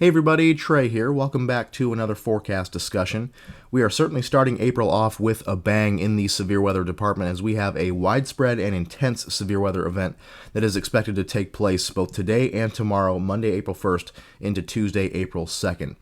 Hey everybody, Trey here. Welcome back to another forecast discussion. We are certainly starting April off with a bang in the severe weather department as we have a widespread and intense severe weather event that is expected to take place both today and tomorrow, Monday, April 1st into Tuesday, April 2nd.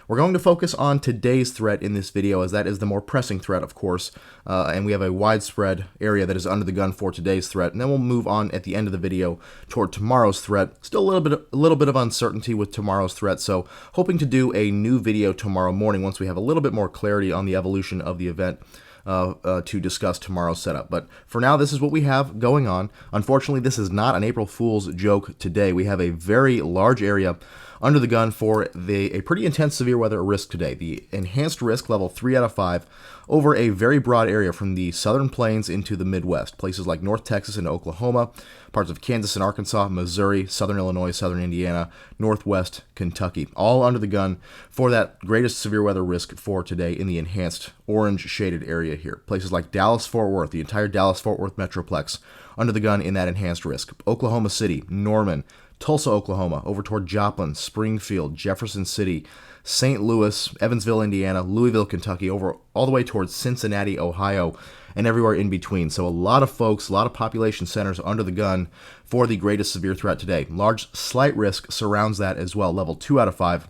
We're going to focus on today's threat in this video as that is the more pressing threat, of course, and we have a widespread area that is under the gun for today's threat. And then we'll move on at the end of the video toward tomorrow's threat. Still a little bit of uncertainty with tomorrow's threat, so hoping to do a new video tomorrow morning once we have a little bit more clarity on the evolution of the event. To discuss tomorrow's setup. But for now, this is what we have going on. Unfortunately, this is not an April Fool's joke today. We have a very large area under the gun for a pretty intense severe weather risk today. The enhanced risk level 3 out of 5 over a very broad area from the southern plains into the Midwest. Places like North Texas and Oklahoma, parts of Kansas and Arkansas, Missouri, southern Illinois, southern Indiana, northwest Kentucky. All under the gun for that greatest severe weather risk for today in the enhanced orange shaded area here. Places like Dallas-Fort Worth, the entire Dallas-Fort Worth metroplex, under the gun in that enhanced risk. Oklahoma City, Norman, Tulsa, Oklahoma, over toward Joplin, Springfield, Jefferson City, St. Louis, Evansville, Indiana, Louisville, Kentucky, over all the way towards Cincinnati, Ohio, and everywhere in between. So a lot of folks, a lot of population centers under the gun for the greatest severe threat today. Large slight risk surrounds that as well. Level 2 out of 5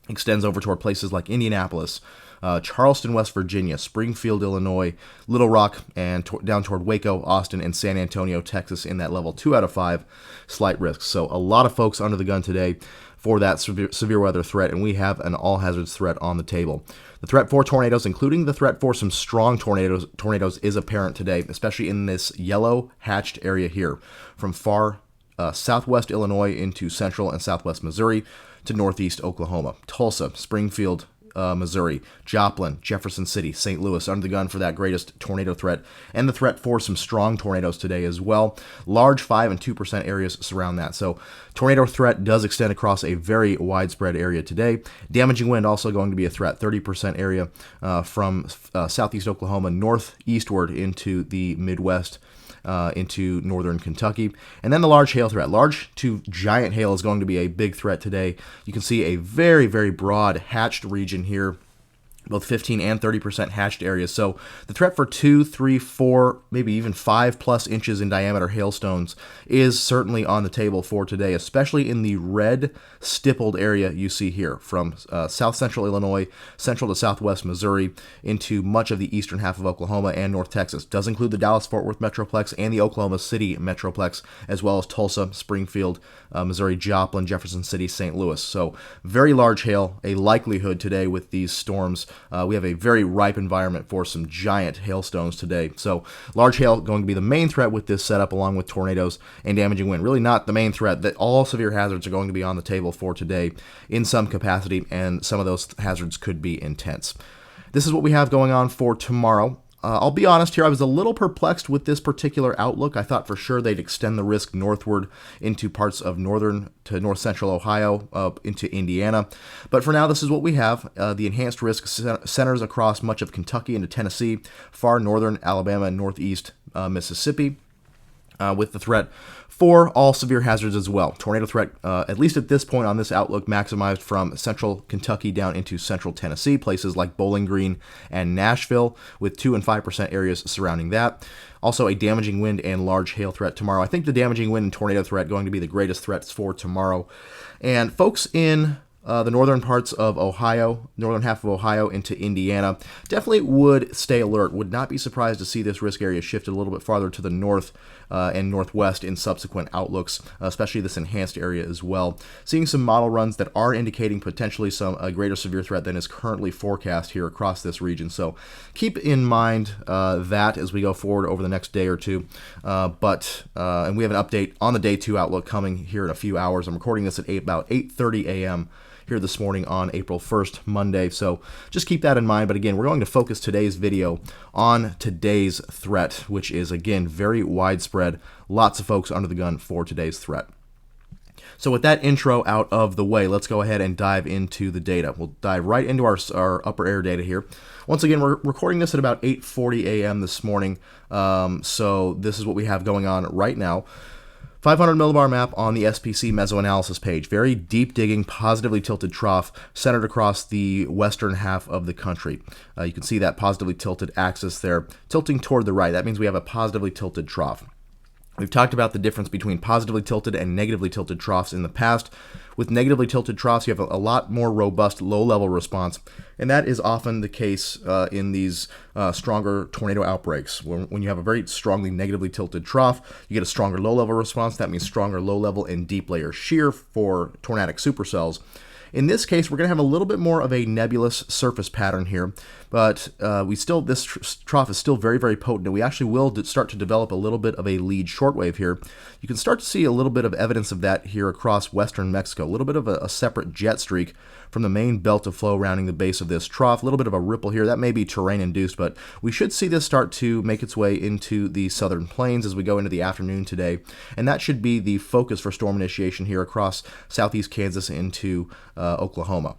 extends over toward places like Indianapolis, Charleston, West Virginia, Springfield, Illinois, Little Rock, and down toward Waco, Austin, and San Antonio, Texas in that level 2 out of 5 slight risk. So a lot of folks under the gun today for that severe weather threat, and we have an all hazards threat on the table. The threat for tornadoes, including the threat for some strong tornadoes is apparent today, especially in this yellow hatched area here from far southwest Illinois into central and southwest Missouri to northeast Oklahoma, Tulsa, Springfield, Missouri, Joplin, Jefferson City, St. Louis under the gun for that greatest tornado threat, and the threat for some strong tornadoes today as well. Large 5 and 2% areas surround that. So tornado threat does extend across a very widespread area today. Damaging wind also going to be a threat, 30% area from southeast Oklahoma northeastward into the Midwest, into northern Kentucky. And then the large hail threat. Large to giant hail is going to be a big threat today. You can see a very, very broad hatched region here, both 15 and 30% hatched areas. So the threat for 2, 3, 4, maybe even 5+ inches in diameter hailstones is certainly on the table for today, especially in the red stippled area you see here from south central Illinois, central to southwest Missouri, into much of the eastern half of Oklahoma and North Texas. Does include the Dallas-Fort Worth metroplex and the Oklahoma City metroplex, as well as Tulsa, Springfield, Missouri, Joplin, Jefferson City, St. Louis. So very large hail, a likelihood today with these storms. We have a very ripe environment for some giant hailstones today. So large hail going to be the main threat with this setup, along with tornadoes and damaging wind. Really not the main threat. That all severe hazards are going to be on the table for today in some capacity, and some of those hazards could be intense. This is what we have going on for tomorrow. I'll be honest here, I was a little perplexed with this particular outlook. I thought for sure they'd extend the risk northward into parts of northern to north central Ohio, into Indiana. But for now, this is what we have. The enhanced risk centers across much of Kentucky into Tennessee, far northern Alabama, and northeast Mississippi. With the threat for all severe hazards as well. Tornado threat, at least at this point on this outlook, maximized from central Kentucky down into central Tennessee, places like Bowling Green and Nashville, with 2 and 5% areas surrounding that. Also a damaging wind and large hail threat tomorrow. I think the damaging wind and tornado threat going to be the greatest threats for tomorrow. And folks in the northern parts of Ohio, northern half of Ohio into Indiana, definitely would stay alert. Would not be surprised to see this risk area shifted a little bit farther to the north and northwest in subsequent outlooks, especially this enhanced area as well. Seeing some model runs that are indicating potentially a greater severe threat than is currently forecast here across this region. So keep in mind that as we go forward over the next day or two. And we have an update on the day 2 outlook coming here in a few hours. I'm recording this at about 8:30 a.m. here this morning on April 1st, Monday. So just keep that in mind. But again, we're going to focus today's video on today's threat, which is, again, very widespread. Lots of folks under the gun for today's threat. So with that intro out of the way, let's go ahead and dive into the data. We'll dive right into our upper air data here. Once again, we're recording this at about 8:40 a.m. this morning. So this is what we have going on right now. 500 millibar map on the SPC mesoanalysis page. Very deep digging, positively tilted trough centered across the western half of the country. You can see that positively tilted axis there, tilting toward the right. That means we have a positively tilted trough. We've talked about the difference between positively tilted and negatively tilted troughs in the past. With negatively tilted troughs, you have a lot more robust low-level response, and that is often the case in these stronger tornado outbreaks. When you have a very strongly negatively tilted trough, you get a stronger low-level response. That means stronger low-level and deep layer shear for tornadic supercells. In this case, we're going to have a little bit more of a nebulous surface pattern here, but this trough is still very, very potent, and we actually will start to develop a little bit of a lead shortwave here. You can start to see a little bit of evidence of that here across western Mexico, a little bit of a separate jet streak from the main belt of flow rounding the base of this trough, a little bit of a ripple here. That may be terrain induced, but we should see this start to make its way into the southern plains as we go into the afternoon today, and that should be the focus for storm initiation here across southeast Kansas into Oklahoma.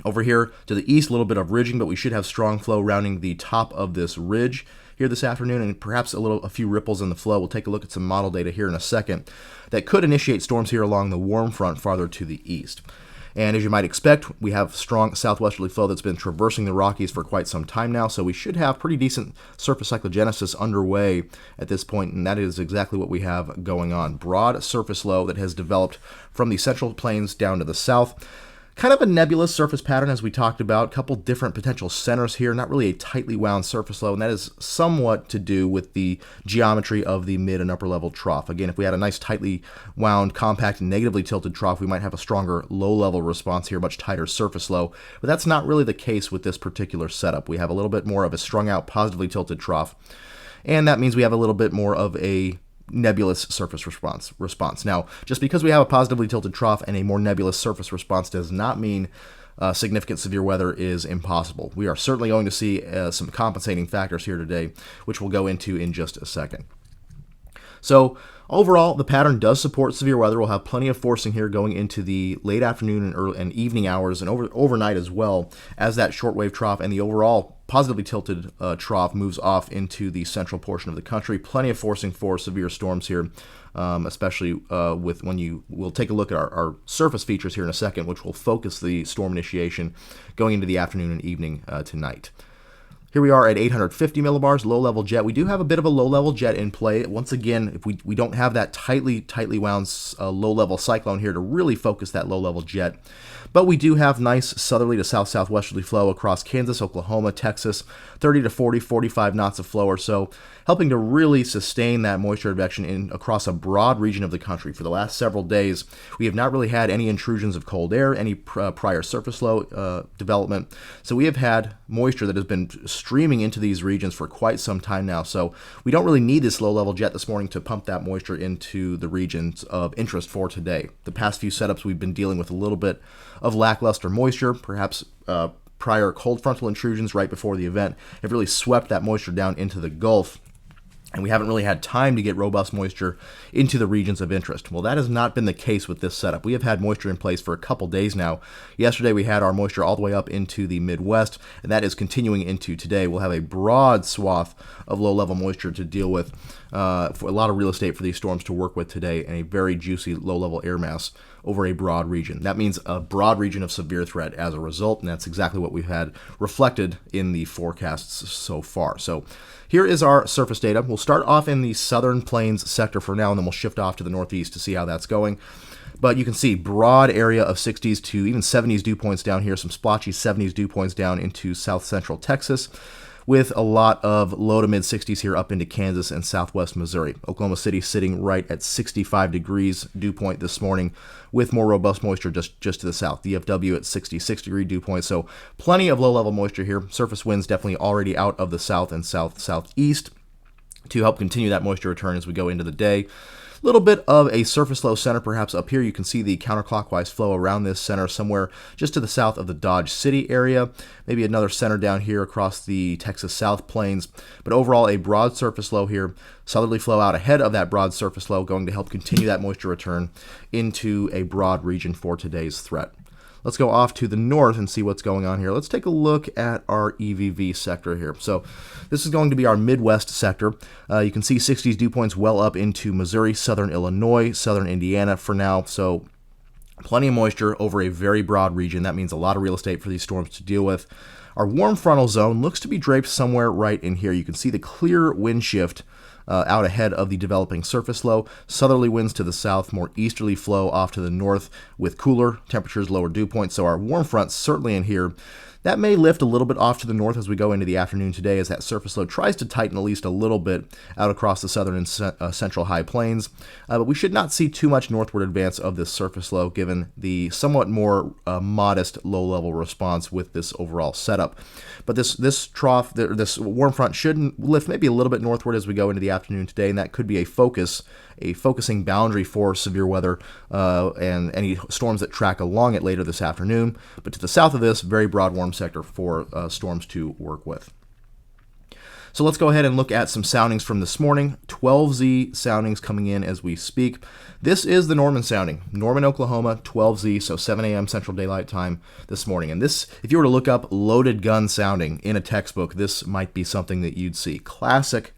Over here to the east, a little bit of ridging, but we should have strong flow rounding the top of this ridge here this afternoon, and perhaps a few ripples in the flow. We'll take a look at some model data here in a second that could initiate storms here along the warm front farther to the east. And as you might expect, we have strong southwesterly flow that's been traversing the Rockies for quite some time now, so we should have pretty decent surface cyclogenesis underway at this point, and that is exactly what we have going on. Broad surface low that has developed from the central plains down to the south. Kind of a nebulous surface pattern, as we talked about. A couple different potential centers here, not really a tightly wound surface low, and that is somewhat to do with the geometry of the mid and upper level trough. Again, if we had a nice tightly wound, compact, negatively tilted trough, we might have a stronger low-level response here, much tighter surface low, but that's not really the case with this particular setup. We have a little bit more of a strung-out, positively tilted trough, and that means we have a little bit more of a nebulous surface response. Now, just because we have a positively tilted trough and a more nebulous surface response does not mean significant severe weather is impossible. We are certainly going to see some compensating factors here today, which we'll go into in just a second. So overall, the pattern does support severe weather. We'll have plenty of forcing here going into the late afternoon and early and evening hours, and overnight as well, as that shortwave trough and the overall positively tilted trough moves off into the central portion of the country. Plenty of forcing for severe storms here, especially we'll take a look at our surface features here in a second, which will focus the storm initiation going into the afternoon and evening tonight. Here we are at 850 millibars, low-level jet. We do have a bit of a low-level jet in play. Once again, if we don't have that tightly wound low-level cyclone here to really focus that low-level jet. But we do have nice southerly to south-southwesterly flow across Kansas, Oklahoma, Texas, 30 to 40, 45 knots of flow or so, helping to really sustain that moisture advection across a broad region of the country. For the last several days, we have not really had any intrusions of cold air, any prior surface low development. So we have had moisture that has been streaming into these regions for quite some time now. So we don't really need this low-level jet this morning to pump that moisture into the regions of interest for today. The past few setups, we've been dealing with a little bit of lackluster moisture, perhaps prior cold frontal intrusions right before the event have really swept that moisture down into the Gulf, and we haven't really had time to get robust moisture into the regions of interest. Well, that has not been the case with this setup. We have had moisture in place for a couple days now. Yesterday we had our moisture all the way up into the Midwest, and that is continuing into today. We'll have a broad swath of low-level moisture to deal with, for a lot of real estate for these storms to work with today, and a very juicy low-level air mass over a broad region. That means a broad region of severe threat as a result, and that's exactly what we've had reflected in the forecasts so far. So here is our surface data. We'll start off in the southern plains sector for now, and then we'll shift off to the northeast to see how that's going. But you can see broad area of 60s to even 70s dew points down here, some splotchy 70s dew points down into south central Texas, with a lot of low to mid 60s here up into Kansas and southwest Missouri. Oklahoma City sitting right at 65 degrees dew point this morning, with more robust moisture just to the south. DFW at 66 degree dew point, so plenty of low-level moisture here. Surface winds definitely already out of the south and southeast to help continue that moisture return as we go into the day. Little bit of a surface low center perhaps up here. You can see the counterclockwise flow around this center somewhere just to the south of the Dodge City area. Maybe another center down here across the Texas South Plains. But overall, a broad surface low here. Southerly flow out ahead of that broad surface low, going to help continue that moisture return into a broad region for today's threat. Let's go off to the north and see what's going on here. Let's take a look at our EVV sector here. So this is going to be our Midwest sector. You can see 60s dew points well up into Missouri, southern Illinois, southern Indiana for now. So plenty of moisture over a very broad region. That means a lot of real estate for these storms to deal with. Our warm frontal zone looks to be draped somewhere right in here. You can see the clear wind shift out ahead of the developing surface low. Southerly winds to the south, more easterly flow off to the north with cooler temperatures, lower dew points. So our warm front's certainly in here. That may lift a little bit off to the north as we go into the afternoon today as that surface low tries to tighten at least a little bit out across the southern and central high plains. But we should not see too much northward advance of this surface low given the somewhat more modest low-level response with this overall setup. But this trough, this warm front should lift maybe a little bit northward as we go into the afternoon today, and that could be a focusing boundary for severe weather and any storms that track along it later this afternoon. But to the south of this, very broad warm sector for storms to work with. So let's go ahead and look at some soundings from this morning. 12Z soundings coming in as we speak. This is the Norman sounding. Norman, Oklahoma, 12Z, so 7 a.m. Central Daylight Time this morning. And this, if you were to look up loaded gun sounding in a textbook, this might be something that you'd see. Classic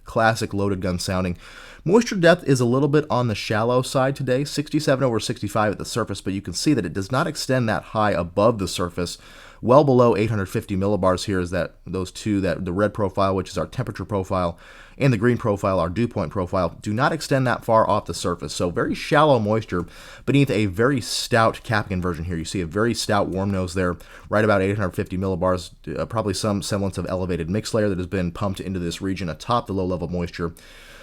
loaded gun sounding. Moisture depth is a little bit on the shallow side today, 67 over 65 at the surface, but you can see that it does not extend that high above the surface. Well below 850 millibars here is those two, the red profile, which is our temperature profile, and the green profile, our dew point profile, do not extend that far off the surface. So very shallow moisture beneath a very stout capping inversion here. You see a very stout warm nose there, right about 850 millibars, probably some semblance of elevated mix layer that has been pumped into this region atop the low-level moisture.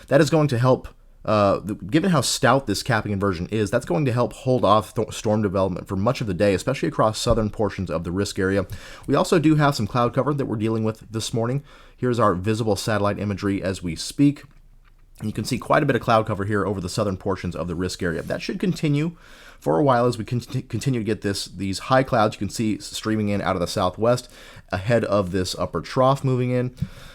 That is going to help, given how stout this capping inversion is, that's going to help hold off storm development for much of the day, especially across southern portions of the risk area. We also do have some cloud cover that we're dealing with this morning. Here's our visible satellite imagery as we speak. And you can see quite a bit of cloud cover here over the southern portions of the risk area. That should continue for a while as we continue to get these high clouds you can see streaming in out of the southwest ahead of this upper trough moving in.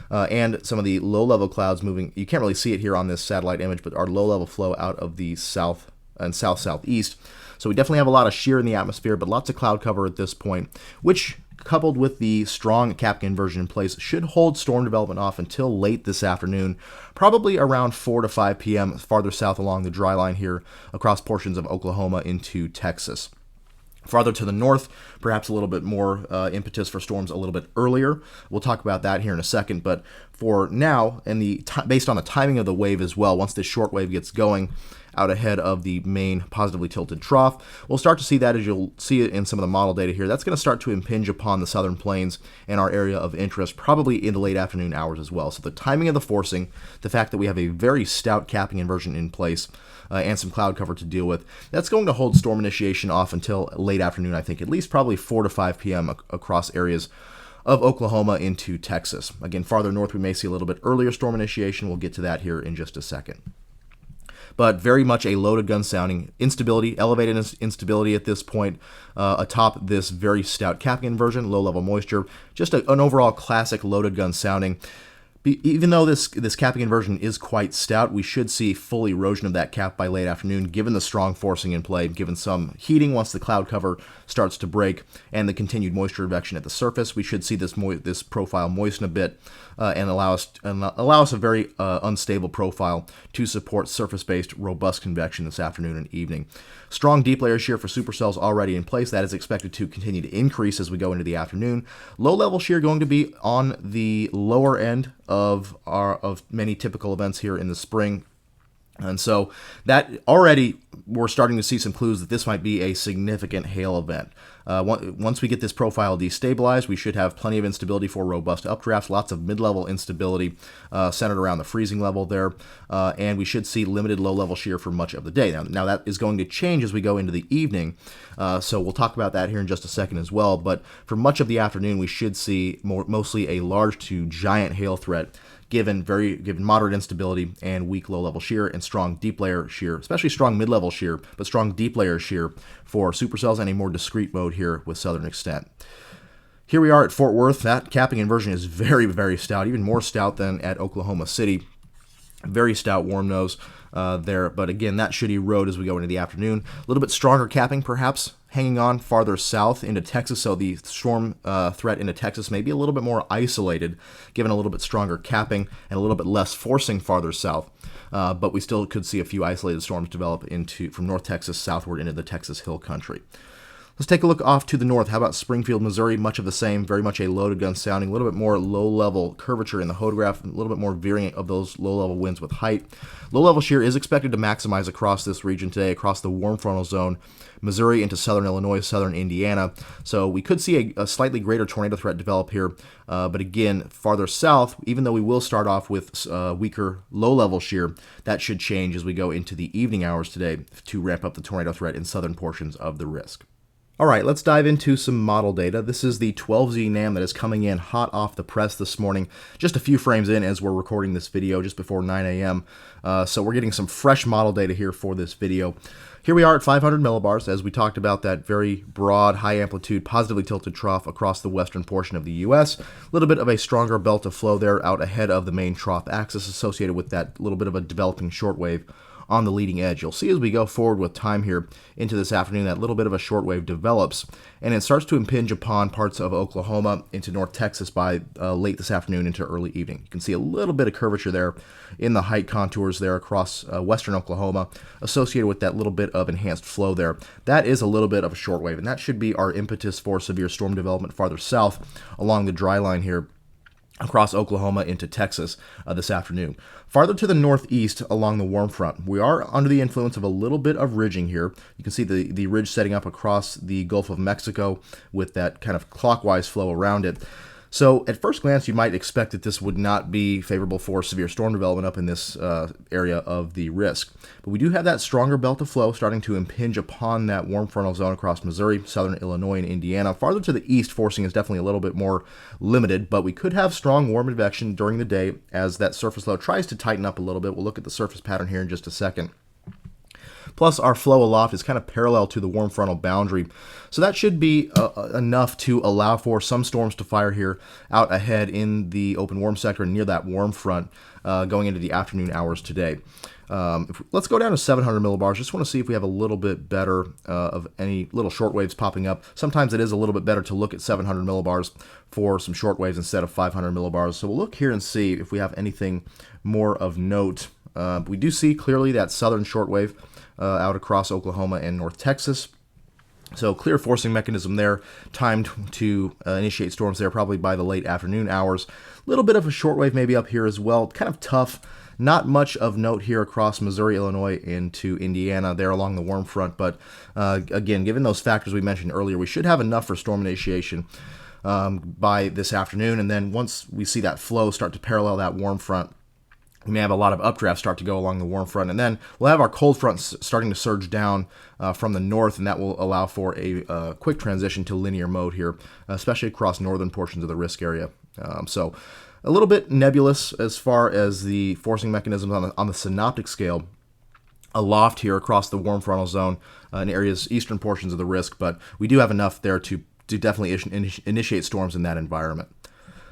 And some of the low-level clouds moving. You can't really see it here on this satellite image, but our low-level flow out of the south and south-southeast. So we definitely have a lot of shear in the atmosphere, but lots of cloud cover at this point, which, coupled with the strong capping inversion in place, should hold storm development off until late this afternoon, probably around 4 to 5 p.m. farther south along the dry line here across portions of Oklahoma into Texas. Farther to the north, perhaps a little bit more impetus for storms a little bit earlier. We'll talk about that here in a second, but for now, and based on the timing of the wave as well, once this short wave gets going out ahead of the main positively tilted trough, we'll start to see that as you'll see it in some of the model data here. That's going to start to impinge upon the southern plains and our area of interest, probably in the late afternoon hours as well. So the timing of the forcing, the fact that we have a very stout capping inversion in place, and some cloud cover to deal with, that's going to hold storm initiation off until late afternoon, I think, at least probably 4 to 5 p.m. across areas of Oklahoma into Texas. Again, farther north, we may see a little bit earlier storm initiation. We'll get to that here in just a second. But very much a loaded gun sounding. Instability, elevated instability at this point atop this very stout capping inversion, low-level moisture, just an overall classic loaded gun sounding. Even though this capping inversion is quite stout, we should see full erosion of that cap by late afternoon, given the strong forcing in play, given some heating once the cloud cover starts to break, and the continued moisture advection at the surface. We should see this profile moisten a bit and allow us a very unstable profile to support surface-based robust convection this afternoon and evening. Strong deep layer shear for supercells already in place. That is expected to continue to increase as we go into the afternoon. Low-level shear going to be on the lower end of many typical events here in the spring. And so that already we're starting to see some clues that this might be a significant hail event. Once we get this profile destabilized, we should have plenty of instability for robust updrafts, lots of mid-level instability centered around the freezing level there, and we should see limited low-level shear for much of the day. Now that is going to change as we go into the evening, so we'll talk about that here in just a second as well, but for much of the afternoon, we should see mostly a large to giant hail threat, given moderate instability and weak low-level shear and strong deep layer shear, especially strong mid-level shear, but strong deep layer shear for supercells and a more discrete mode here with southern extent. Here we are at Fort Worth. That capping inversion is very, very stout, even more stout than at Oklahoma City. Very stout warm nose there, but again, that should erode as we go into the afternoon. A little bit stronger capping, perhaps, hanging on farther south into Texas, so the storm threat into Texas may be a little bit more isolated, given a little bit stronger capping and a little bit less forcing farther south. But we still could see a few isolated storms develop from North Texas southward into the Texas Hill Country. Let's take a look off to the north. How about Springfield, Missouri? Much of the same, very much a loaded gun sounding, a little bit more low-level curvature in the hodograph, a little bit more veering of those low-level winds with height. Low-level shear is expected to maximize across this region today, across the warm frontal zone, Missouri into southern Illinois, southern Indiana. So we could see a slightly greater tornado threat develop here. But again, farther south, even though we will start off with weaker low-level shear, that should change as we go into the evening hours today to ramp up the tornado threat in southern portions of the risk. All right, let's dive into some model data. This is the 12Z NAM that is coming in hot off the press this morning, just a few frames in as we're recording this video just before 9 a.m. So we're getting some fresh model data here for this video. Here we are at 500 millibars, as we talked about that very broad, high amplitude, positively tilted trough across the western portion of the U.S. A little bit of a stronger belt of flow there out ahead of the main trough axis associated with that little bit of a developing shortwave on the leading edge. You'll see as we go forward with time here into this afternoon, that little bit of a shortwave develops, and it starts to impinge upon parts of Oklahoma into North Texas by late this afternoon into early evening. You can see a little bit of curvature there in the height contours there across western Oklahoma associated with that little bit of enhanced flow there. That is a little bit of a shortwave, and that should be our impetus for severe storm development farther south along the dry line here across Oklahoma into Texas this afternoon. Farther to the northeast along the warm front, we are under the influence of a little bit of ridging here. You can see the ridge setting up across the Gulf of Mexico with that kind of clockwise flow around it. So at first glance, you might expect that this would not be favorable for severe storm development up in this area of the risk. But we do have that stronger belt of flow starting to impinge upon that warm frontal zone across Missouri, southern Illinois, and Indiana. Farther to the east, forcing is definitely a little bit more limited, but we could have strong warm advection during the day as that surface low tries to tighten up a little bit. We'll look at the surface pattern here in just a second. Plus, our flow aloft is kind of parallel to the warm frontal boundary. So that should be enough to allow for some storms to fire here out ahead in the open warm sector near that warm front going into the afternoon hours today. Let's go down to 700 millibars. Just want to see if we have a little bit better of any little short waves popping up. Sometimes it is a little bit better to look at 700 millibars for some short waves instead of 500 millibars. So we'll look here and see if we have anything more of note. We do see clearly that southern shortwave out across Oklahoma and North Texas. So clear forcing mechanism there, timed to initiate storms there probably by the late afternoon hours. A little bit of a shortwave maybe up here as well. Kind of tough. Not much of note here across Missouri, Illinois, into Indiana there along the warm front. But again, given those factors we mentioned earlier, we should have enough for storm initiation by this afternoon. And then once we see that flow start to parallel that warm front, we may have a lot of updrafts start to go along the warm front, and then we'll have our cold fronts starting to surge down from the north, and that will allow for a quick transition to linear mode here, especially across northern portions of the risk area. So a little bit nebulous as far as the forcing mechanisms on the synoptic scale aloft here across the warm frontal zone in areas eastern portions of the risk, but we do have enough there to definitely initiate storms in that environment.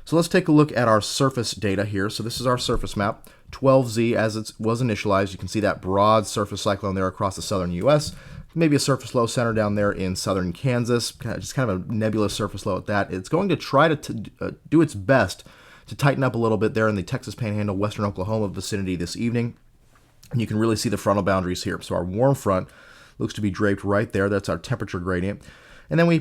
So let's take a look at our surface data here. So this is our surface map, 12Z as it was initialized. You can see that broad surface cyclone there across the southern U.S. Maybe a surface low center down there in southern Kansas, just kind of a nebulous surface low at that. It's going to try to do its best to tighten up a little bit there in the Texas Panhandle, western Oklahoma vicinity this evening. And you can really see the frontal boundaries here. So our warm front looks to be draped right there. That's our temperature gradient. And then we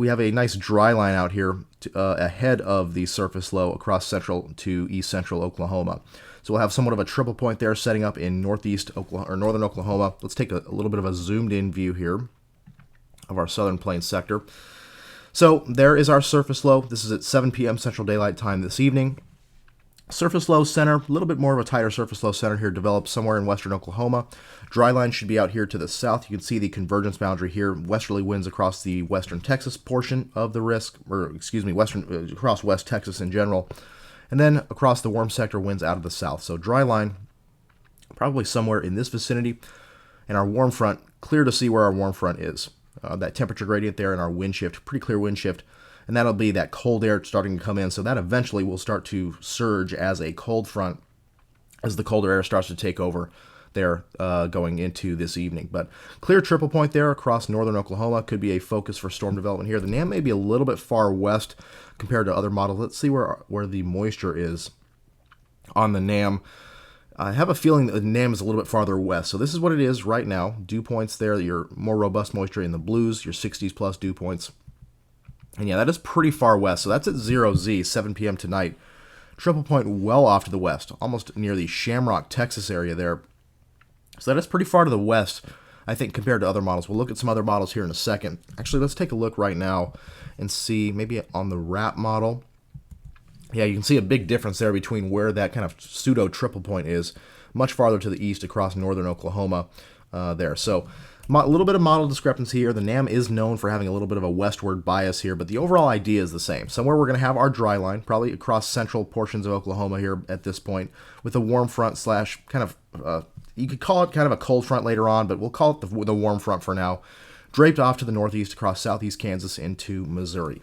have a nice dry line out here ahead of the surface low across central to east central Oklahoma. So we'll have somewhat of a triple point there setting up in northeast Oklahoma or northern Oklahoma. Let's take a little bit of a zoomed in view here of our southern plains sector. So there is our surface low. This is at 7 p.m. Central Daylight Time this evening. Surface low center, a little bit more of a tighter surface low center here developed somewhere in western Oklahoma. Dry line should be out here to the south. You can see the convergence boundary here. Westerly winds across the western Texas portion of the risk, across West Texas in general. And then across the warm sector, winds out of the south. So dry line, probably somewhere in this vicinity. And our warm front, clear to see where our warm front is. That temperature gradient there and our wind shift, pretty clear wind shift. And that'll be that cold air starting to come in. So that eventually will start to surge as a cold front as the colder air starts to take over there going into this evening. But clear triple point there across northern Oklahoma could be a focus for storm development here. The NAM may be a little bit far west compared to other models. Let's see where the moisture is on the NAM. I have a feeling that the NAM is a little bit farther west. So this is what it is right now. Dew points there, your more robust moisture in the blues, your 60s plus dew points. And yeah, that is pretty far west. So that's at 0Z, 7 p.m. tonight. Triple point well off to the west, almost near the Shamrock, Texas area there. So that is pretty far to the west, I think, compared to other models. We'll look at some other models here in a second. Actually, let's take a look right now and see maybe on the WRAP model. Yeah, you can see a big difference there between where that kind of pseudo triple point is, much farther to the east across northern Oklahoma there. So a little bit of model discrepancy here. The NAM is known for having a little bit of a westward bias here, but the overall idea is the same. Somewhere we're going to have our dry line, probably across central portions of Oklahoma here at this point, with a warm front slash kind of, you could call it kind of a cold front later on, but we'll call it the warm front for now, draped off to the northeast across southeast Kansas into Missouri.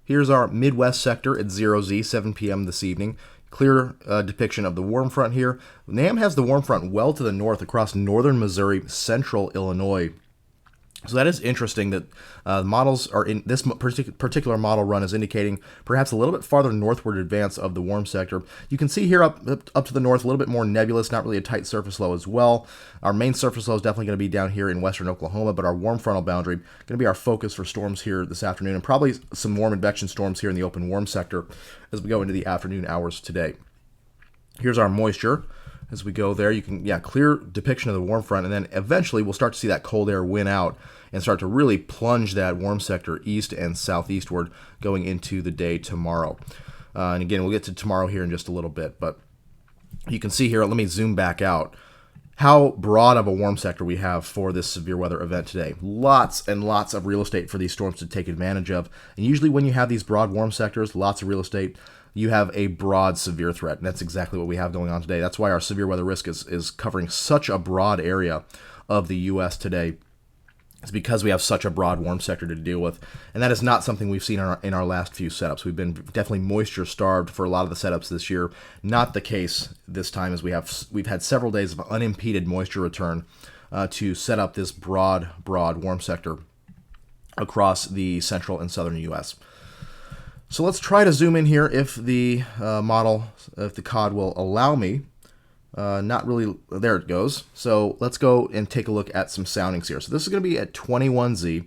Here's our Midwest sector at 0Z, 7 p.m. this evening. Clear depiction of the warm front here. NAM has the warm front well to the north across northern Missouri, central Illinois. So that is interesting that models are in this particular model run is indicating perhaps a little bit farther northward advance of the warm sector. You can see here up to the north a little bit more nebulous, not really a tight surface low as well. Our main surface low is definitely going to be down here in western Oklahoma, but our warm frontal boundary going to be our focus for storms here this afternoon, and probably some warm advection storms here in the open warm sector as we go into the afternoon hours today. Here's our moisture. As we go there, you can, clear depiction of the warm front, and then eventually we'll start to see that cold air win out and start to really plunge that warm sector east and southeastward going into the day tomorrow. And again, we'll get to tomorrow here in just a little bit, but you can see here, let me zoom back out, how broad of a warm sector we have for this severe weather event today. Lots and lots of real estate for these storms to take advantage of. And usually when you have these broad warm sectors, lots of real estate, you have a broad severe threat, and that's exactly what we have going on today. That's why our severe weather risk is covering such a broad area of the U.S. today. It's because we have such a broad warm sector to deal with, and that is not something we've seen in our last few setups. We've been definitely moisture starved for a lot of the setups this year. Not the case this time, as we've had several days of unimpeded moisture return to set up this broad warm sector across the central and southern U.S. So let's try to zoom in here if the if the COD will allow me. Not really, there it goes. So let's go and take a look at some soundings here. So this is going to be at 21Z.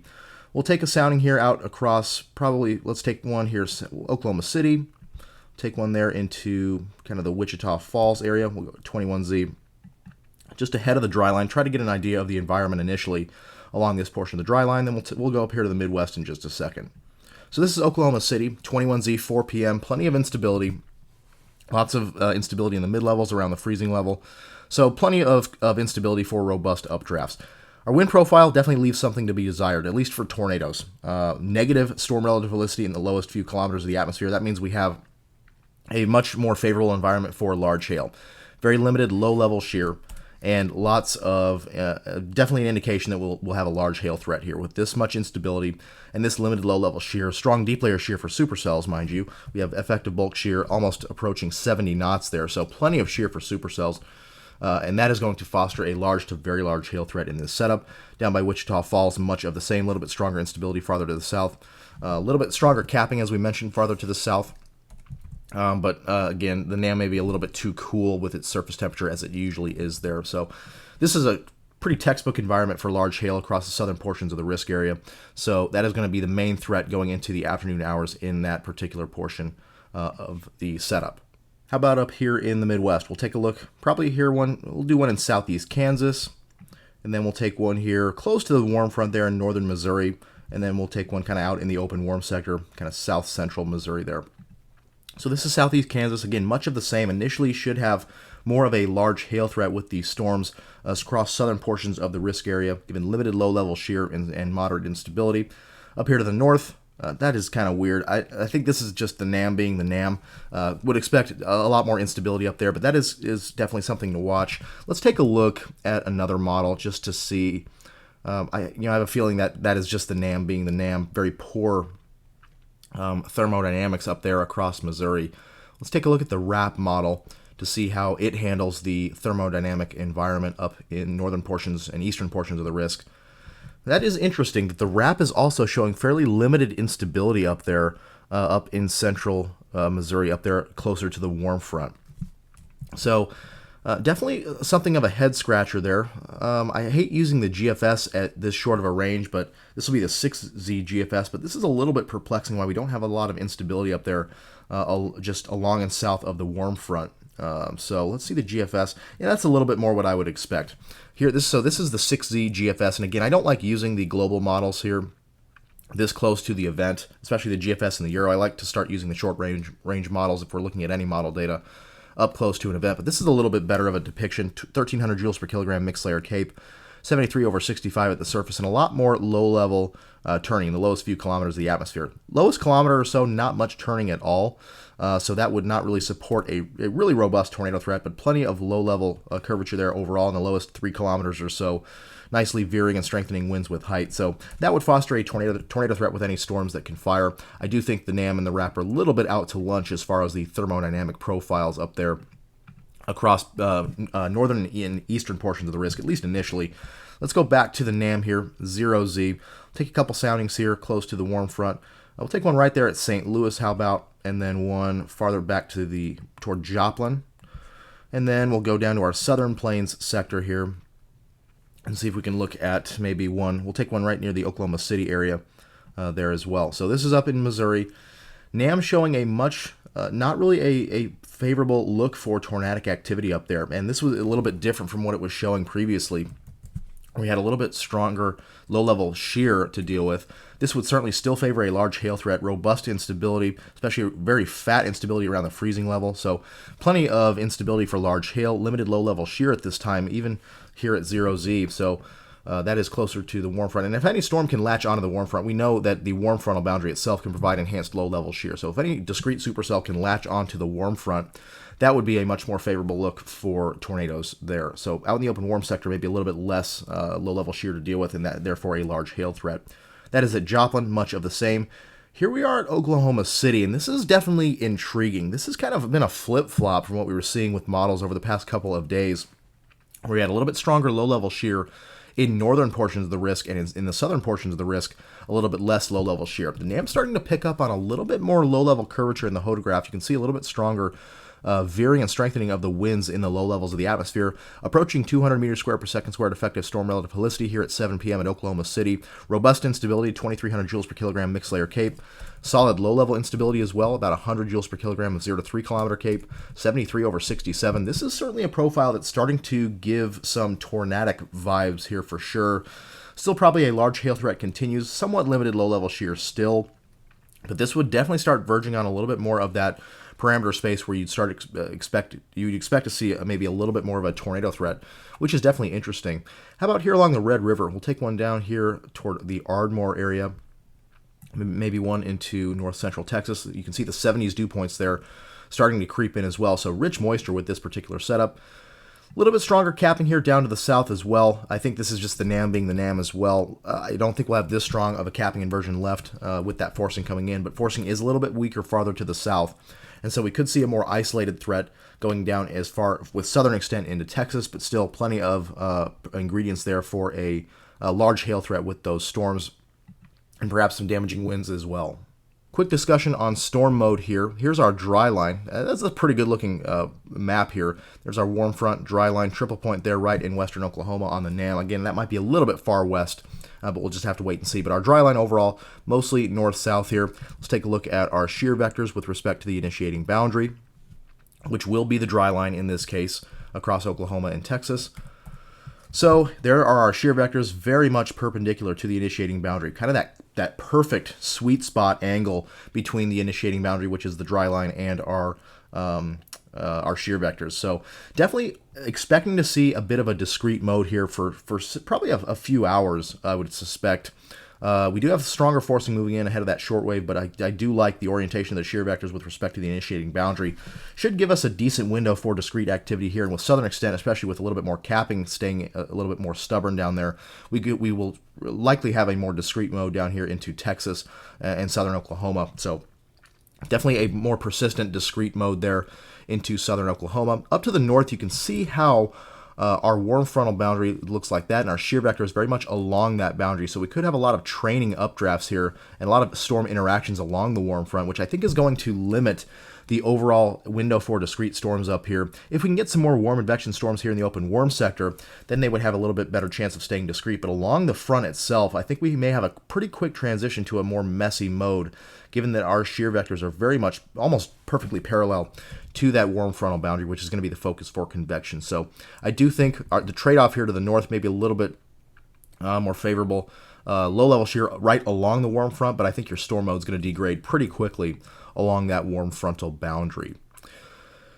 We'll take a sounding here out across, probably, let's take one here, Oklahoma City. Take one there into kind of the Wichita Falls area. We'll go 21Z. Just ahead of the dry line, try to get an idea of the environment initially along this portion of the dry line. Then we'll go up here to the Midwest in just a second. So this is Oklahoma City, 21Z, 4 p.m., plenty of instability. Lots of instability in the mid-levels around the freezing level. So plenty of instability for robust updrafts. Our wind profile definitely leaves something to be desired, at least for tornadoes. Negative storm relative velocity in the lowest few kilometers of the atmosphere. That means we have a much more favorable environment for large hail. Very limited low-level shear, and lots of, definitely an indication that we'll have a large hail threat here. With this much instability and this limited low-level shear, strong deep layer shear for supercells, mind you. We have effective bulk shear almost approaching 70 knots there, so plenty of shear for supercells. And that is going to foster a large to very large hail threat in this setup. Down by Wichita Falls, much of the same, a little bit stronger instability farther to the south. A little bit stronger capping, as we mentioned, farther to the south. But again, the NAM may be a little bit too cool with its surface temperature as it usually is there. So this is a pretty textbook environment for large hail across the southern portions of the risk area. So that is going to be the main threat going into the afternoon hours in that particular portion of the setup. How about up here in the Midwest? We'll take a look, probably here we'll do one in southeast Kansas, and then we'll take one here close to the warm front there in northern Missouri, and then we'll take one kind of out in the open warm sector, kind of south central Missouri there. So this is southeast Kansas. Again, much of the same. Initially should have more of a large hail threat with these storms across southern portions of the risk area, given limited low-level shear and moderate instability. Up here to the north, that is kind of weird. I think this is just the NAM being the NAM. Would expect a lot more instability up there, but that is definitely something to watch. Let's take a look at another model just to see. I have a feeling that is just the NAM being the NAM. Very poor thermodynamics up there across Missouri. Let's take a look at the WRAP model to see how it handles the thermodynamic environment up in northern portions and eastern portions of the risk. That is interesting that the RAP is also showing fairly limited instability up there, up in central Missouri, up there closer to the warm front. So definitely something of a head scratcher there. I hate using the GFS at this short of a range, but this will be the 6Z GFS, but this is a little bit perplexing why we don't have a lot of instability up there just along and south of the warm front. So let's see the GFS. Yeah, that's a little bit more what I would expect. Here, this is the 6Z GFS, and again, I don't like using the global models here this close to the event, especially the GFS and the Euro. I like to start using the short range models if we're looking at any model data up close to an event, but this is a little bit better of a depiction. 1300 joules per kilogram mixed layer CAPE, 73/65 at the surface, and a lot more low-level turning, the lowest few kilometers of the atmosphere. Lowest kilometer or so, not much turning at all, so that would not really support a really robust tornado threat, but plenty of low-level curvature there overall in the lowest 3 kilometers or so, nicely veering and strengthening winds with height. So that would foster a tornado threat with any storms that can fire. I do think the NAM and the RAP are a little bit out to lunch as far as the thermodynamic profiles up there across northern and eastern portions of the risk, at least initially. Let's go back to the NAM here, 0Z. Take a couple soundings here close to the warm front. We'll take one right there at St. Louis, how about, and then one farther back to toward Joplin. And then we'll go down to our southern plains sector here and see if we can look at maybe one. We'll take one right near the Oklahoma City area there as well. So this is up in Missouri. NAM showing a much, not really a favorable look for tornadic activity up there. And this was a little bit different from what it was showing previously. We had a little bit stronger low-level shear to deal with. This would certainly still favor a large hail threat, robust instability, especially very fat instability around the freezing level. So plenty of instability for large hail, limited low-level shear at this time, even here at 0Z. So that is closer to the warm front. And if any storm can latch onto the warm front, we know that the warm frontal boundary itself can provide enhanced low-level shear. So if any discrete supercell can latch onto the warm front, that would be a much more favorable look for tornadoes there. So out in the open warm sector, maybe a little bit less low-level shear to deal with, and that therefore a large hail threat. That is at Joplin, much of the same. Here we are at Oklahoma City, and this is definitely intriguing. This has kind of been a flip-flop from what we were seeing with models over the past couple of days, where we had a little bit stronger low-level shear in northern portions of the risk, and in the southern portions of the risk, a little bit less low-level shear. The NAM's starting to pick up on a little bit more low-level curvature in the hodograph. You can see a little bit stronger veering and strengthening of the winds in the low levels of the atmosphere, approaching 200 meters square per second squared effective storm relative helicity here at 7 p.m. at Oklahoma City. Robust instability, 2,300 joules per kilogram mixed layer CAPE. Solid low-level instability as well, about 100 joules per kilogram of 0 to 3 kilometer CAPE, 73/67. This is certainly a profile that's starting to give some tornadic vibes here for sure. Still probably a large hail threat continues, somewhat limited low-level shear still, but this would definitely start verging on a little bit more of that parameter space where you'd expect to see maybe a little bit more of a tornado threat, which is definitely interesting. How about here along the Red River? We'll take one down here toward the Ardmore area, maybe one into north central Texas. You can see the 70s dew points there starting to creep in as well. So rich moisture with this particular setup. A little bit stronger capping here down to the south as well. I think this is just the NAM being the NAM as well. I don't think we'll have this strong of a capping inversion left with that forcing coming in, but forcing is a little bit weaker farther to the south. And so we could see a more isolated threat going down as far with southern extent into Texas, but still plenty of ingredients there for a large hail threat with those storms and perhaps some damaging winds as well. Quick discussion on storm mode here. Here's our dry line. That's a pretty good looking map here. There's our warm front dry line, triple point there right in western Oklahoma on the NAM. Again, that might be a little bit far west, but we'll just have to wait and see. But our dry line overall, mostly north-south here. Let's take a look at our shear vectors with respect to the initiating boundary, which will be the dry line in this case across Oklahoma and Texas. So there are our shear vectors very much perpendicular to the initiating boundary, kind of that perfect sweet spot angle between the initiating boundary, which is the dry line, and our shear vectors. So definitely expecting to see a bit of a discrete mode here for probably a few hours, I would suspect. We do have stronger forcing moving in ahead of that shortwave, but I do like the orientation of the shear vectors with respect to the initiating boundary. Should give us a decent window for discrete activity here, and with southern extent, especially with a little bit more capping staying a little bit more stubborn down there, we will likely have a more discrete mode down here into Texas and southern Oklahoma. So Definitely a more persistent, discrete mode there into southern Oklahoma. Up to the north, you can see how our warm frontal boundary looks like that, and our shear vector is very much along that boundary. So we could have a lot of training updrafts here and a lot of storm interactions along the warm front, which I think is going to limit the overall window for discrete storms up here. If we can get some more warm advection storms here in the open warm sector, then they would have a little bit better chance of staying discrete. But along the front itself, I think we may have a pretty quick transition to a more messy mode, given that our shear vectors are very much almost perfectly parallel to that warm frontal boundary, which is going to be the focus for convection. So I do think the trade-off here to the north may be a little bit more favorable. Low-level shear right along the warm front, but I think your storm mode is going to degrade pretty quickly along that warm frontal boundary.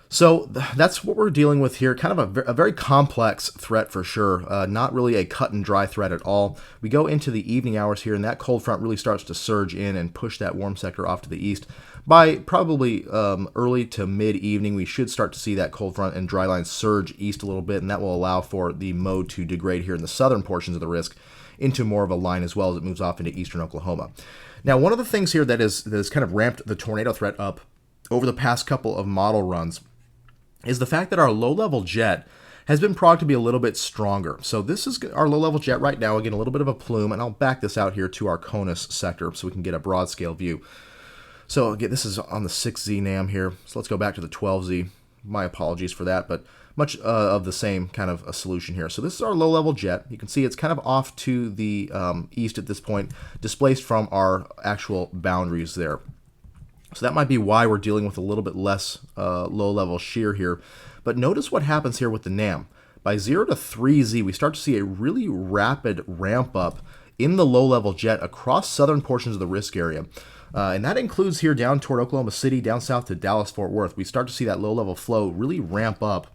So that's what we're dealing with here. Kind of a very complex threat for sure. Not really a cut and dry threat at all. We go into the evening hours here, and that cold front really starts to surge in and push that warm sector off to the east. By probably early to mid-evening, we should start to see that cold front and dry line surge east a little bit, and that will allow for the mode to degrade here in the southern portions of the risk into more of a line as well as it moves off into eastern Oklahoma. Now, one of the things here that has kind of ramped the tornado threat up over the past couple of model runs is the fact that our low-level jet has been progged to be a little bit stronger. So this is our low-level jet right now. Again, a little bit of a plume, and I'll back this out here to our CONUS sector so we can get a broad-scale view. So again, this is on the 6Z NAM here. So let's go back to the 12Z. My apologies for that, but much of the same kind of a solution here. So this is our low-level jet. You can see it's kind of off to the east at this point, displaced from our actual boundaries there. So that might be why we're dealing with a little bit less low-level shear here. But notice what happens here with the NAM. By 0 to 3Z, we start to see a really rapid ramp up in the low-level jet across southern portions of the risk area. And that includes here down toward Oklahoma City, down south to Dallas-Fort Worth. We start to see that low-level flow really ramp up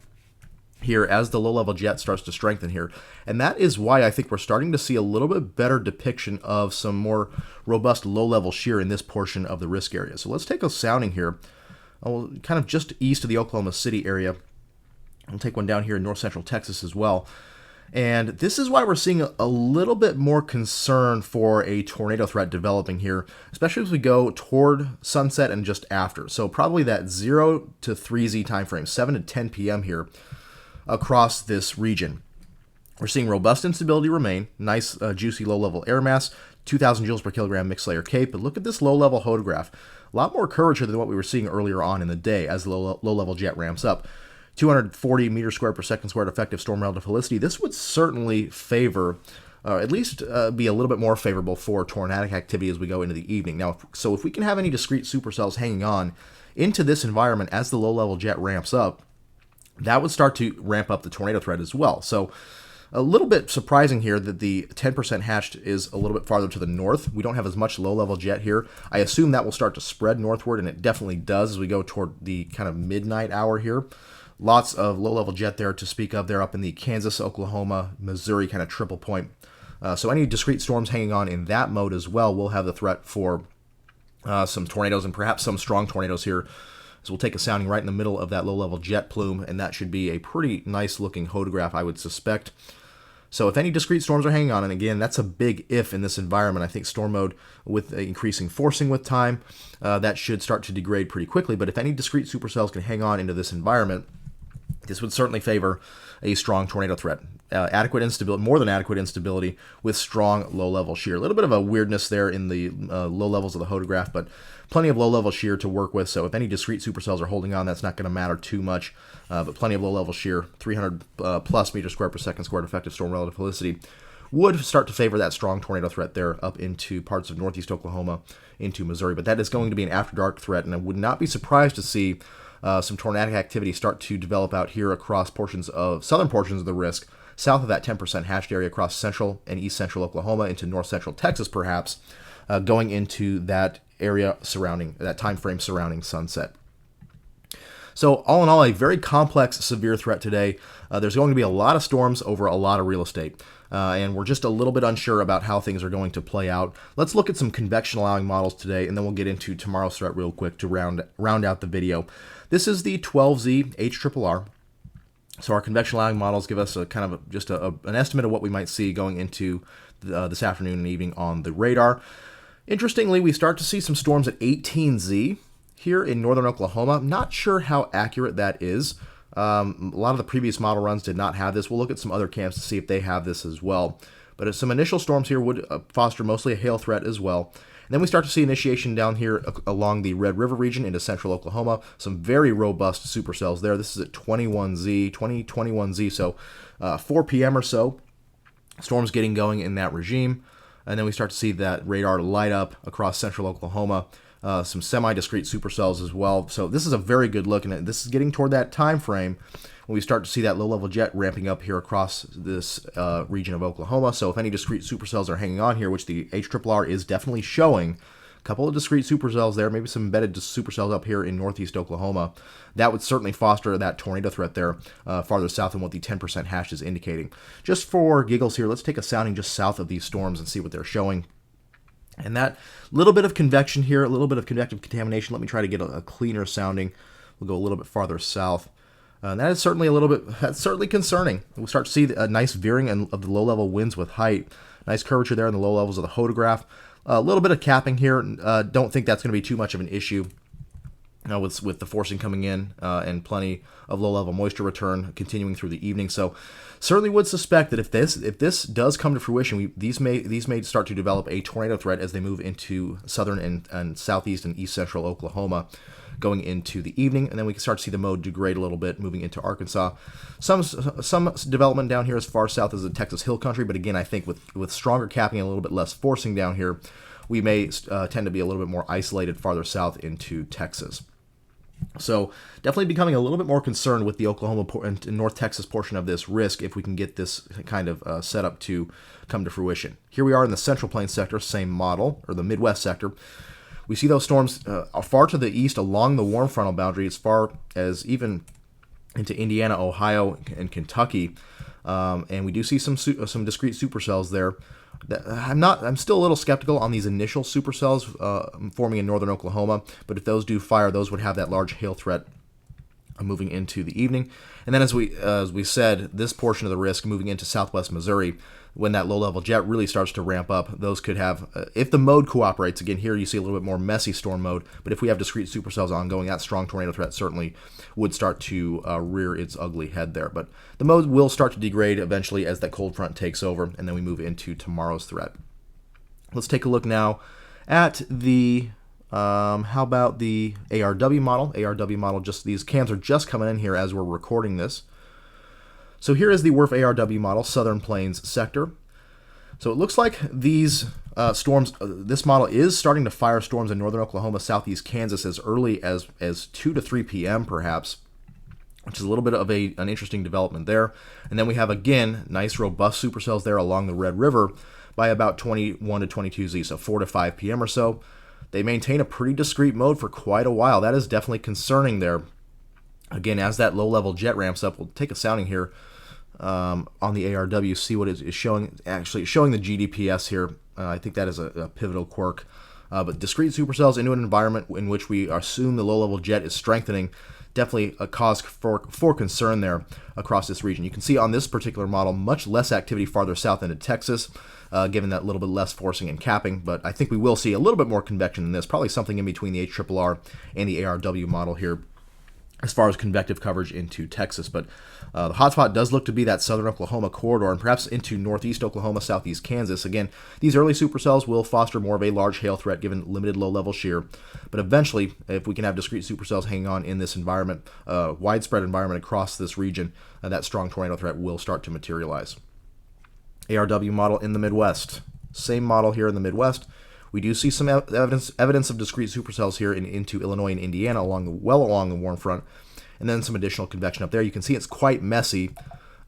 here as the low-level jet starts to strengthen here. And that is why I think we're starting to see a little bit better depiction of some more robust low-level shear in this portion of the risk area. So let's take a sounding here, kind of just east of the Oklahoma City area. I'll take one down here in north central Texas as well. And this is why we're seeing a little bit more concern for a tornado threat developing here, especially as we go toward sunset and just after. So probably that 0 to 3Z time frame, 7 to 10 p.m. here across this region. We're seeing robust instability remain, nice juicy low-level air mass, 2,000 joules per kilogram mixed layer cape, but look at this low-level hodograph. A lot more curvature than what we were seeing earlier on in the day as the low-level jet ramps up. 240 meters squared per second squared effective storm relative helicity. This would certainly favor, at least be a little bit more favorable for tornadic activity as we go into the evening. Now, so if we can have any discrete supercells hanging on into this environment as the low-level jet ramps up, that would start to ramp up the tornado threat as well. So a little bit surprising here that the 10% hatched is a little bit farther to the north. We don't have as much low-level jet here. I assume that will start to spread northward, and it definitely does as we go toward the kind of midnight hour here. Lots of low-level jet there to speak of. They're up in the Kansas, Oklahoma, Missouri kind of triple point. So any discrete storms hanging on in that mode as well will have the threat for some tornadoes and perhaps some strong tornadoes here. So we'll take a sounding right in the middle of that low-level jet plume, and that should be a pretty nice-looking hodograph, I would suspect. So if any discrete storms are hanging on, and again, that's a big if in this environment, I think storm mode with increasing forcing with time, that should start to degrade pretty quickly. But if any discrete supercells can hang on into this environment, this would certainly favor a strong tornado threat. Adequate instability, more than adequate instability with strong low-level shear. A little bit of a weirdness there in the low levels of the hodograph, but plenty of low-level shear to work with. So if any discrete supercells are holding on, that's not going to matter too much. But plenty of low-level shear, 300 plus meters squared per second squared effective storm relative helicity, would start to favor that strong tornado threat there up into parts of northeast Oklahoma, into Missouri. But that is going to be an after-dark threat, and I would not be surprised to see some tornadic activity start to develop out here across southern portions of the risk, south of that 10% hatched area across central and east central Oklahoma into north central Texas, perhaps, going into that area surrounding that time frame surrounding sunset. So all in all, a very complex, severe threat today. There's going to be a lot of storms over a lot of real estate, and we're just a little bit unsure about how things are going to play out. Let's look at some convection allowing models today, and then we'll get into tomorrow's threat real quick to round out the video. This is the 12Z HRRR. So our convection allowing models give us a kind of just an estimate of what we might see going into this afternoon and evening on the radar. Interestingly, we start to see some storms at 18Z here in northern Oklahoma. Not sure how accurate that is. A lot of the previous model runs did not have this. We'll look at some other camps to see if they have this as well. But some initial storms here would foster mostly a hail threat as well. And then we start to see initiation down here along the Red River region into central Oklahoma. Some very robust supercells there. This is at 21Z, so 4 p.m. or so. Storms getting going in that regime. And then we start to see that radar light up across central Oklahoma. Some semi-discrete supercells as well. So this is a very good look, and this is getting toward that time frame when we start to see that low-level jet ramping up here across this region of Oklahoma. So if any discrete supercells are hanging on here, which the HRRR is definitely showing, a couple of discrete supercells there, maybe some embedded supercells up here in northeast Oklahoma, that would certainly foster that tornado threat there farther south than what the 10% hash is indicating. Just for giggles here, let's take a sounding just south of these storms and see what they're showing. And that little bit of convection here, a little bit of convective contamination. Let me try to get a cleaner sounding. We'll go a little bit farther south. That is certainly that's certainly concerning. We'll start to see a nice veering of the low-level winds with height. Nice curvature there in the low levels of the photograph. A little bit of capping here. Don't think that's going to be too much of an issue with the forcing coming in and plenty of low-level moisture return continuing through the evening. So certainly would suspect that if this does come to fruition, these may start to develop a tornado threat as they move into southern and southeast and east central Oklahoma going into the evening, and then we can start to see the mode degrade a little bit moving into Arkansas. Some development down here as far south as the Texas Hill Country, but again, I think with stronger capping and a little bit less forcing down here, we may tend to be a little bit more isolated farther south into Texas. So definitely becoming a little bit more concerned with the Oklahoma and North Texas portion of this risk if we can get this kind of setup to come to fruition. Here we are in the Central Plains sector, same model, or the Midwest sector. We see those storms far to the east along the warm frontal boundary, as far as even into Indiana, Ohio, and Kentucky. And we do see some discrete supercells there. I'm still a little skeptical on these initial supercells forming in northern Oklahoma, but if those do fire, those would have that large hail threat moving into the evening. And then as we said, this portion of the risk moving into southwest Missouri, when that low-level jet really starts to ramp up, those could have, if the mode cooperates, again, here you see a little bit more messy storm mode, but if we have discrete supercells ongoing, that strong tornado threat certainly would start to rear its ugly head there. But the mode will start to degrade eventually as that cold front takes over, and then we move into tomorrow's threat. Let's take a look now at the, how about the ARW model? ARW model, just these cams are just coming in here as we're recording this. So here is the WRF ARW model, Southern Plains sector. So it looks like these storms, this model is starting to fire storms in northern Oklahoma, southeast Kansas as early as 2 to 3 p.m. perhaps, which is a little bit of an interesting development there. And then we have, again, nice robust supercells there along the Red River by about 21 to 22 Z, so 4 to 5 p.m. or so. They maintain a pretty discrete mode for quite a while. That is definitely concerning there. Again, as that low-level jet ramps up, we'll take a sounding here on the ARW, see what it is showing. Actually, it's showing the GDPS here. I think that is a pivotal quirk. But discrete supercells into an environment in which we assume the low-level jet is strengthening, definitely a cause for concern there across this region. You can see on this particular model, much less activity farther south into Texas, given that little bit less forcing and capping. But I think we will see a little bit more convection than this, probably something in between the HRRR and the ARW model here, as far as convective coverage into Texas. But the hotspot does look to be that southern Oklahoma corridor and perhaps into northeast Oklahoma, southeast Kansas. Again, these early supercells will foster more of a large hail threat given limited low-level shear. But eventually, if we can have discrete supercells hanging on in this environment, widespread environment across this region, that strong tornado threat will start to materialize. ARW model in the Midwest. Same model here in the Midwest. We do see some evidence of discrete supercells here into Illinois and Indiana along the warm front, and then some additional convection up there. You can see it's quite messy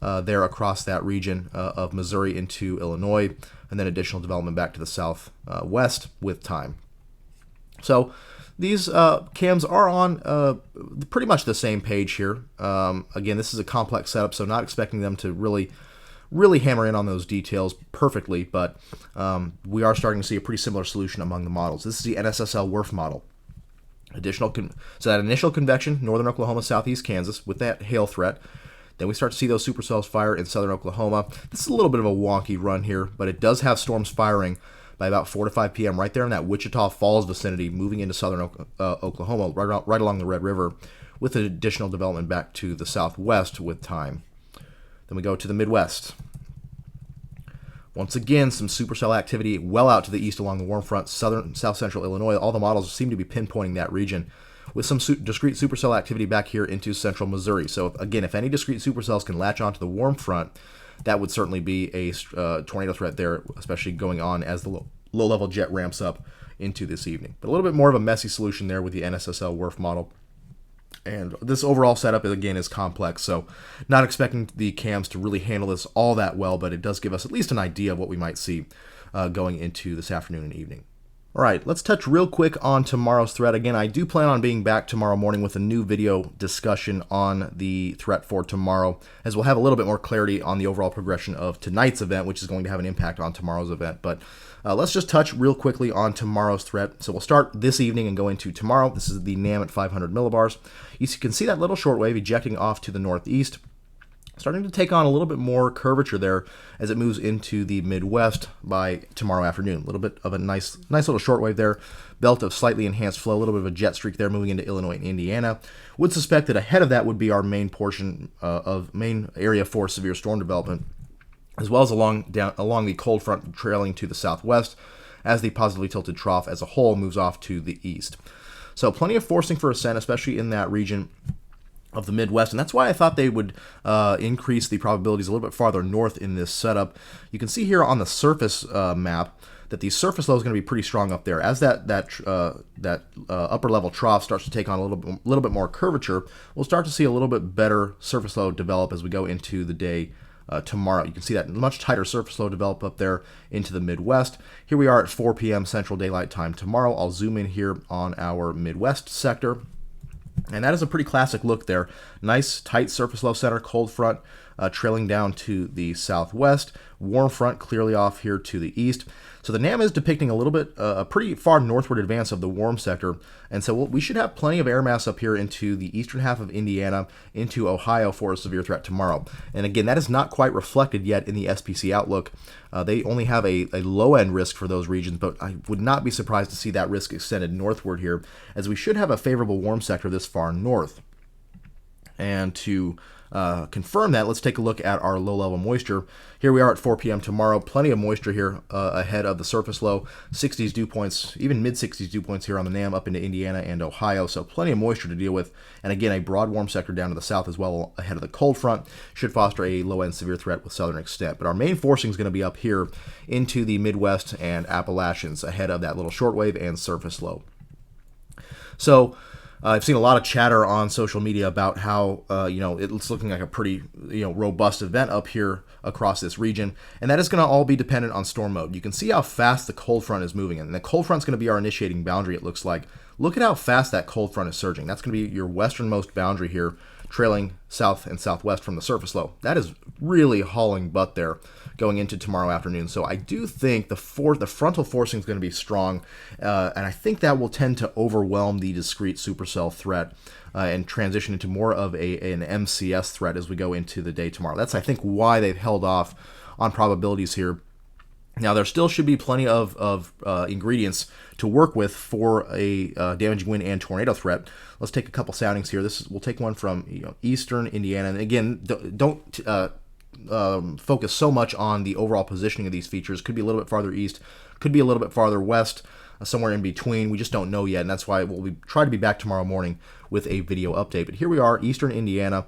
there across that region of Missouri into Illinois, and then additional development back to the southwest with time. So these cams are on pretty much the same page here. Again, this is a complex setup, so not expecting them to really hammer in on those details perfectly, but we are starting to see a pretty similar solution among the models. This is the NSSL WRF model. So that initial convection, northern Oklahoma, southeast Kansas, with that hail threat. Then we start to see those supercells fire in southern Oklahoma. This is a little bit of a wonky run here, but it does have storms firing by about 4 to 5 p.m. right there in that Wichita Falls vicinity, moving into southern Oklahoma, right along the Red River, with additional development back to the southwest with time. Then we go to the Midwest. Once again, some supercell activity well out to the east along the warm front, south central Illinois. All the models seem to be pinpointing that region, with some discrete supercell activity back here into central Missouri. So again, if any discrete supercells can latch onto the warm front, that would certainly be a tornado threat there, especially going on as the low-level jet ramps up into this evening. But a little bit more of a messy solution there with the NSSL WRF model. And this overall setup, again, is complex, so not expecting the cams to really handle this all that well, but it does give us at least an idea of what we might see going into this afternoon and evening. All right, let's touch real quick on tomorrow's threat. Again, I do plan on being back tomorrow morning with a new video discussion on the threat for tomorrow, as we'll have a little bit more clarity on the overall progression of tonight's event, which is going to have an impact on tomorrow's event. But let's just touch real quickly on tomorrow's threat. So we'll start this evening and go into tomorrow. This is the NAM at 500 millibars. You can see that little shortwave ejecting off to the northeast, starting to take on a little bit more curvature there as it moves into the Midwest by tomorrow afternoon. A little bit of a nice little shortwave there, belt of slightly enhanced flow, a little bit of a jet streak there moving into Illinois and Indiana. Would suspect that ahead of that would be our main portion of main area for severe storm development, as well as along the cold front trailing to the southwest as the positively tilted trough as a whole moves off to the east. So plenty of forcing for ascent, especially in that region of the Midwest, and that's why I thought they would increase the probabilities a little bit farther north in this setup. You can see here on the surface map that the surface low is going to be pretty strong up there. As that upper level trough starts to take on a little bit more curvature, we'll start to see a little bit better surface low develop as we go into the day tomorrow. You can see that much tighter surface low develop up there into the Midwest. Here we are at 4 p.m. Central Daylight Time tomorrow. I'll zoom in here on our Midwest sector. And that is a pretty classic look there. Nice, tight surface low center, cold front trailing down to the southwest. Warm front clearly off here to the east. So the NAM is depicting a little bit, a pretty far northward advance of the warm sector. And so we should have plenty of air mass up here into the eastern half of Indiana, into Ohio for a severe threat tomorrow. And again, that is not quite reflected yet in the SPC outlook. They only have a low-end risk for those regions, but I would not be surprised to see that risk extended northward here, as we should have a favorable warm sector this far north. And to confirm that, let's take a look at our low-level moisture. Here we are at 4 p.m. tomorrow. Plenty of moisture here ahead of the surface low. 60s dew points, even mid-60s dew points here on the NAM up into Indiana and Ohio. So plenty of moisture to deal with. And again, a broad warm sector down to the south as well ahead of the cold front should foster a low-end severe threat with southern extent. But our main forcing is going to be up here into the Midwest and Appalachians ahead of that little shortwave and surface low. So I've seen a lot of chatter on social media about how it's looking like a pretty robust event up here across this region, and that is going to all be dependent on storm mode. You can see how fast the cold front is moving, and the cold front is going to be our initiating boundary. It looks like. Look at how fast that cold front is surging. That's going to be your westernmost boundary here, trailing south and southwest from the surface low. That is really hauling butt there going into tomorrow afternoon. So I do think the frontal forcing is going to be strong, and I think that will tend to overwhelm the discrete supercell threat and transition into more of an MCS threat as we go into the day tomorrow. That's, I think, why they've held off on probabilities here. Now, there still should be plenty of ingredients to work with for a damaging wind and tornado threat. Let's take a couple soundings here. We'll take one from eastern Indiana. And again, don't focus so much on the overall positioning of these features. Could be a little bit farther east, could be a little bit farther west, somewhere in between. We just don't know yet, and that's why we'll try to be back tomorrow morning with a video update. But here we are, eastern Indiana.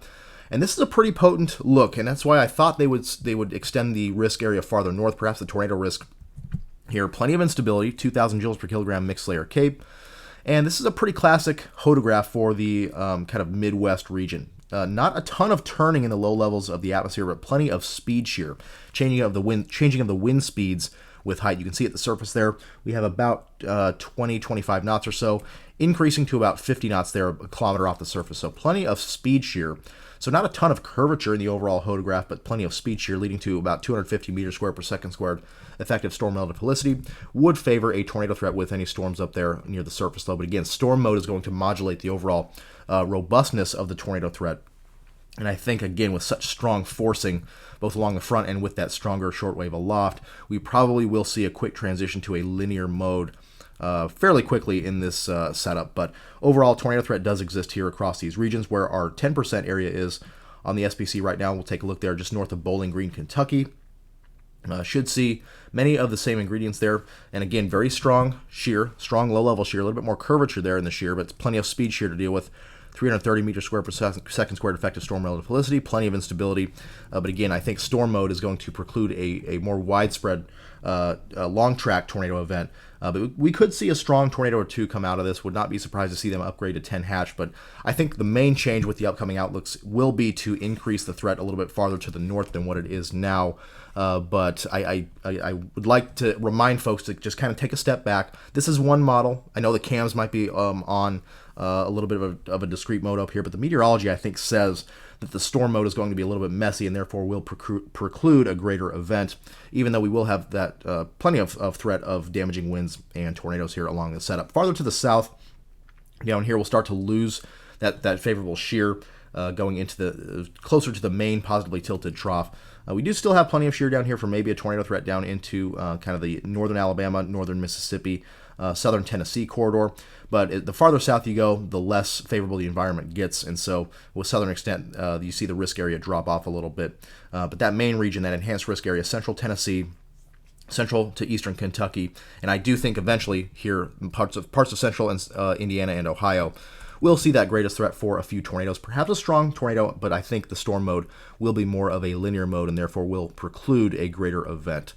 And this is a pretty potent look, and that's why I thought they would extend the risk area farther north, perhaps the tornado risk here. Plenty of instability, 2,000 joules per kilogram mixed layer CAPE. And this is a pretty classic hodograph for the kind of Midwest region. Not a ton of turning in the low levels of the atmosphere, but plenty of speed shear, changing of the wind speeds with height. You can see at the surface there, we have about 20-25 knots or so, increasing to about 50 knots there, a kilometer off the surface. So plenty of speed shear. So not a ton of curvature in the overall hodograph, but plenty of speed shear, leading to about 250 meters squared per second squared effective storm relative helicity. Would favor a tornado threat with any storms up there near the surface low. But again, storm mode is going to modulate the overall robustness of the tornado threat And I think, again, with such strong forcing, both along the front and with that stronger shortwave aloft, we probably will see a quick transition to a linear mode fairly quickly in this setup. But overall, tornado threat does exist here across these regions where our 10% area is on the SPC right now. We'll take a look there just north of Bowling Green, Kentucky. Should see many of the same ingredients there. And again, very strong shear, strong low-level shear, a little bit more curvature there in the shear, but plenty of speed shear to deal with. 330 meters squared per second squared effective storm relative velocity, plenty of instability. But again, I think storm mode is going to preclude a more widespread long track tornado event. But we could see a strong tornado or two come out of this. Would not be surprised to see them upgrade to 10 hatch. But I think the main change with the upcoming outlooks will be to increase the threat a little bit farther to the north than what it is now. But I would like to remind folks to just kind of take a step back. This is one model. I know the cams might be on a little bit of a discrete mode up here, but the meteorology, I think, says that the storm mode is going to be a little bit messy and therefore will preclude a greater event, even though we will have that plenty of threat of damaging winds and tornadoes here along the setup. Farther to the south, down here, we'll start to lose that favorable shear going into the closer to the main positively tilted trough. We do still have plenty of shear down here for maybe a tornado threat down into kind of the northern Alabama, northern Mississippi, southern Tennessee corridor. But the farther south you go, the less favorable the environment gets. And so with southern extent, you see the risk area drop off a little bit. But that main region, that enhanced risk area, central Tennessee, central to eastern Kentucky, and I do think eventually here parts of central and Indiana and Ohio, we'll see that greatest threat for a few tornadoes, perhaps a strong tornado, but I think the storm mode will be more of a linear mode and therefore will preclude a greater event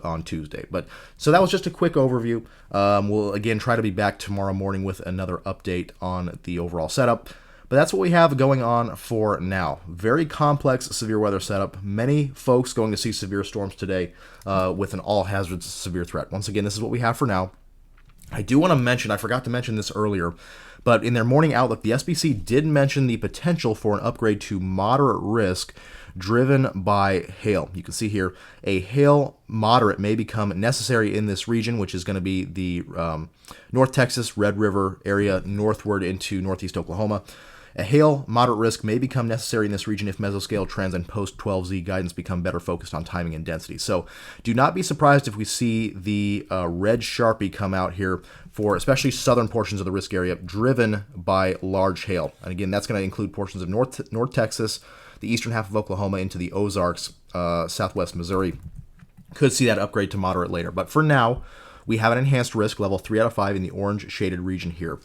on Tuesday. But so that was just a quick overview. We'll again try to be back tomorrow morning with another update on the overall setup. But that's what we have going on for now. Very complex severe weather setup. Many folks going to see severe storms today with an all hazards severe threat. Once again, this is what we have for now. I do want to mention, I forgot to mention this earlier, but in their morning outlook, the SPC did mention the potential for an upgrade to moderate risk driven by hail. You can see here a hail moderate may become necessary in this region, which is going to be the North Texas, Red River area northward into northeast Oklahoma. A hail moderate risk may become necessary in this region if mesoscale trends and post-12Z guidance become better focused on timing and density. So do not be surprised if we see the red Sharpie come out here for especially southern portions of the risk area driven by large hail. And again, that's going to include portions of North Texas, the eastern half of Oklahoma into the Ozarks, southwest Missouri. Could see that upgrade to moderate later. But for now, we have an enhanced risk, level 3 out of 5 in the orange shaded region here.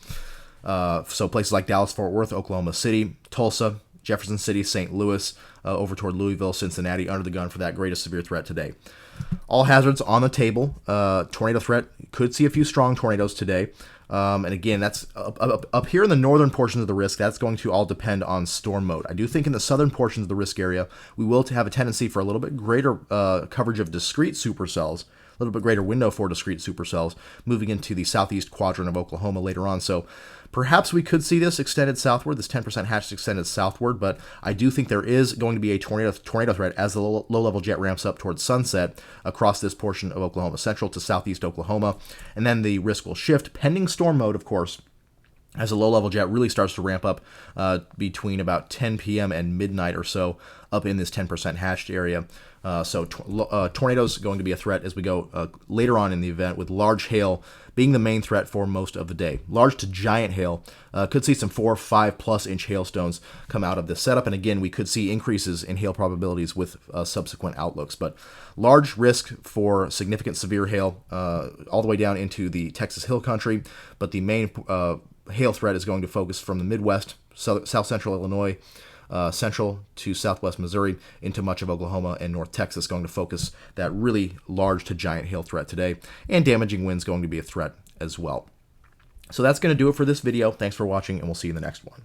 So places like Dallas, Fort Worth, Oklahoma City, Tulsa, Jefferson City, St. Louis, over toward Louisville, Cincinnati, under the gun for that greatest severe threat today. All hazards on the table. Tornado threat, could see a few strong tornadoes today. And again, that's up here in the northern portions of the risk. That's going to all depend on storm mode. I do think in the southern portions of the risk area, we will have a tendency for a little bit greater coverage of discrete supercells, a little bit greater window for discrete supercells, moving into the southeast quadrant of Oklahoma later on. So perhaps we could see this extended southward, this 10% hatch extended southward, but I do think there is going to be a tornado threat as the low-level jet ramps up towards sunset across this portion of Oklahoma Central to southeast Oklahoma, and then the risk will shift, pending storm mode, of course, as the low-level jet really starts to ramp up between about 10 p.m. and midnight or so up in this 10% hatched area. So tornadoes going to be a threat as we go later on in the event, with large hail being the main threat for most of the day. Large to giant hail. Could see some 4 or 5+ inch hailstones come out of this setup. And again, we could see increases in hail probabilities with subsequent outlooks. But large risk for significant severe hail all the way down into the Texas Hill Country. But the main hail threat is going to focus from the Midwest, south central Illinois, central to southwest Missouri, into much of Oklahoma and North Texas, going to focus that really large to giant hail threat today, and damaging winds going to be a threat as well. So that's going to do it for this video. Thanks for watching, and we'll see you in the next one.